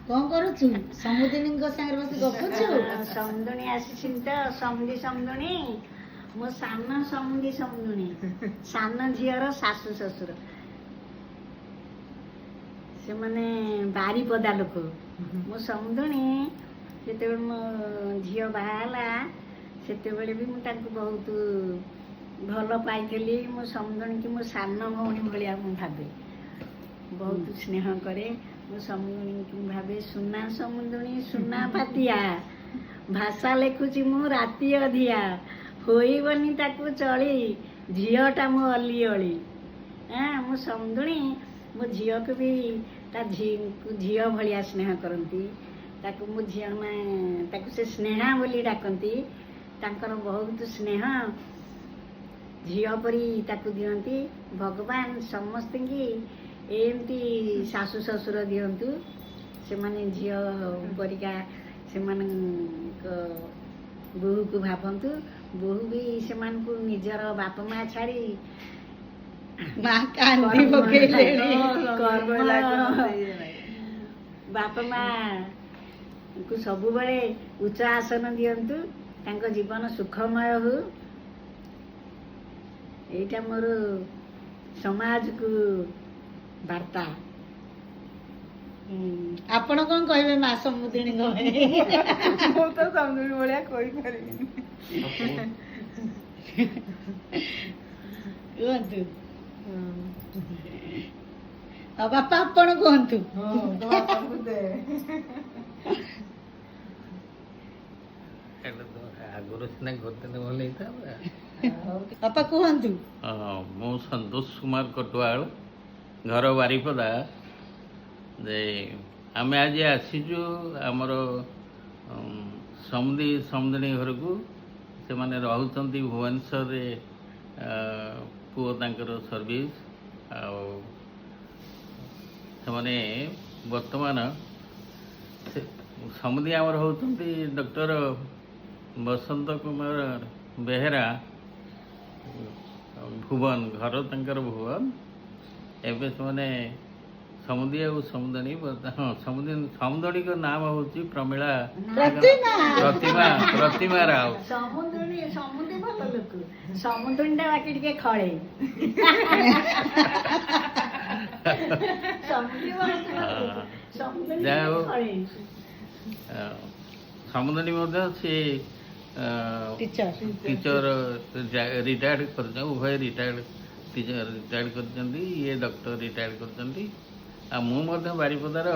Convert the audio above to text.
କଣ କରୁଛୁ? ସମୁଦିନୀଙ୍କ ସାଙ୍ଗରେ ବସି ଗପୁଛୁ? ସମୁଦୁଣୀ ଆସିଛନ୍ତି ତ, ସମୁଦି ସମୁଦୁଣୀ। ମୋ ସାନ ସମୁଦି ସମୁଦୁଣୀ, ସାନ ଝିଅର ଶାଶୁ ଶ୍ୱଶୁର। ସେମାନେ ବାରିପଦା ଲୋକ। ମୋ ସମୁଦୁଣୀ ଯେତେବେଳେ ମୋ ଝିଅ ବାହା ହେଲା ସେତେବେଳେ ବି ମୁଁ ତାଙ୍କୁ ବହୁତ ଭଲ ପାଇଥିଲି। ମୋ ସମୁଦୁଣୀକି ମୋ ସାନ ଭଉଣୀ ଭଳିଆ ମୁଁ ଭାବେ, ବହୁତ ସ୍ନେହ କରେ। ମୋ ସମୁଦୁଣୀକି ମୁଁ ଭାବେ ସୁନା ସମୁଦୁଣୀ ସୁନା ପାତିଆ, ଭାଷା ଲେଖୁଛି ମୁଁ ରାତି ଅଧିଆ, ହୋଇବନି ତାକୁ ଚଳି, ଝିଅଟା ମୋ ଅଲି ଅଳି। ମୋ ସମୁଦୁଣୀ ମୋ ଝିଅକୁ ବି ତା ଝିଅ ଭଳିଆ ସ୍ନେହ କରନ୍ତି। ତାକୁ ମୋ ଝିଅ ତାକୁ ସେ ସ୍ନେହା ବୋଲି ଡାକନ୍ତି। ତାଙ୍କର ବହୁତ ସ୍ନେହ, ଝିଅ ପରି ତାକୁ ଦିଅନ୍ତି। ଭଗବାନ ସମସ୍ତଙ୍କୁ ଏମିତି ଶାଶୁ ଶ୍ୱଶୁର ଦିଅନ୍ତୁ, ସେମାନେ ଝିଅ ପରିକା ସେମାନଙ୍କ ବୋହୂକୁ ଭାବନ୍ତୁ। ବୋହୂ ବି ସେମାନଙ୍କୁ ନିଜର ବାପା ମା ଛାଡ଼ି ମା କାନ୍ଦି ପକେଇଲେଣି। ବାପା ମା କୁ ସବୁବେଳେ ଉଚ୍ଚ ଆସନ ଦିଅନ୍ତୁ, ତାଙ୍କ ଜୀବନ ସୁଖମୟ ହଉ। ଏଇଟା ମୋର ସମାଜକୁ ବାର୍ତ୍ତା। ଆପଣ କଣ କହିବେ ମା ସମୁଦିନୀଙ୍କ ପାଇଁ? ମୁଁ ତ ସମୁଦିନୀ ଭଳିଆ କହିପାରିବିନି। କୁହନ୍ତୁ। ଆଉ ବାପା ଆପଣ କୁହନ୍ତୁ। ଆଗରୁ ସିନା କରିଥିଲେ ଭଲ ହେଇଥାନ୍ତା। ବାପା କୁହନ୍ତୁ। ମୁଁ ସନ୍ତୋଷ କୁମାର କଟୁଆଳ, ଘର ବାରିପଦା। ଯେ ଆମେ ଆଜି ଆସିଛୁ ଆମର ସମୁଦିନୀ ଘରକୁ। ସେମାନେ ରହୁଛନ୍ତି ଭୁବନେଶ୍ୱରରେ, ପୁଅ ତାଙ୍କର ସର୍ଭିସ୍। ଆଉ ସେମାନେ ବର୍ତ୍ତମାନ ସମୁଦି ଆମର ହେଉଛନ୍ତି ଡକ୍ଟର ବସନ୍ତ କୁମାର ବେହେରା, ଭୁବନ, ଘର ତାଙ୍କର ଭୁବନ। ଏବେ ସେମାନେ ସମୁଦି ଆଉ ସମୁଦଣୀ, ହଁ ସମୁଦଣୀଙ୍କ ନାମ ହେଉଛି ପ୍ରତିମା ରାଓ। ସମୁଦି ଭଲ ଲୋକ, ସମୁଦୁଣୀଟା ବାକି ଟିକେ ଖଳେ। ଯାହା ହଉ, ସମୁଦଣୀ ମଧ୍ୟ ସେ ଟିଚର ରିଟାୟାର୍ଡ କରିଛନ୍ତି, ଉଭୟ ରିଟାୟାର୍ଡ କରିଛନ୍ତି। ଇଏ ଡକ୍ଟର ରିଟାୟାର୍ଡ କରିଛନ୍ତି। ଆଉ ମୁଁ ମଧ୍ୟ ବାରିପଦାର